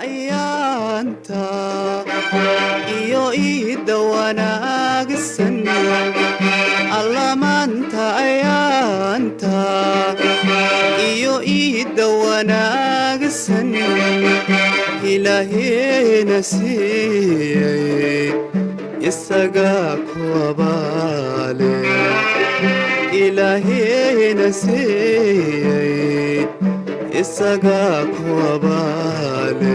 ayaanta iyo iida wanaagsan alla maanta ayaanta iyo iida wanaagsan ilaahayna siiyey isaga ku abaale ilaahayna siiyey isaga ku abaale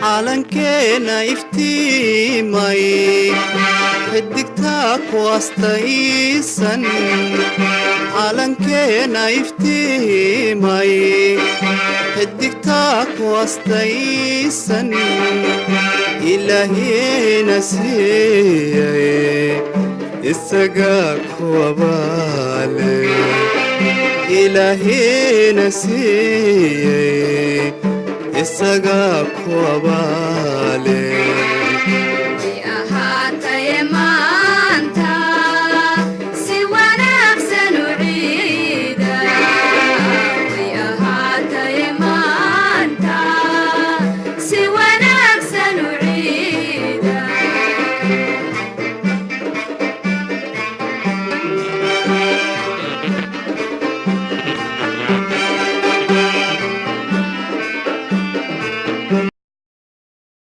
calankeena iftiimay xidigtaa ku astaysan calankeena iftiimay xidigtaa ku astaysan ilaahayna siiyey isaga ku abaale ilaahayna siiyey isaga ku abaale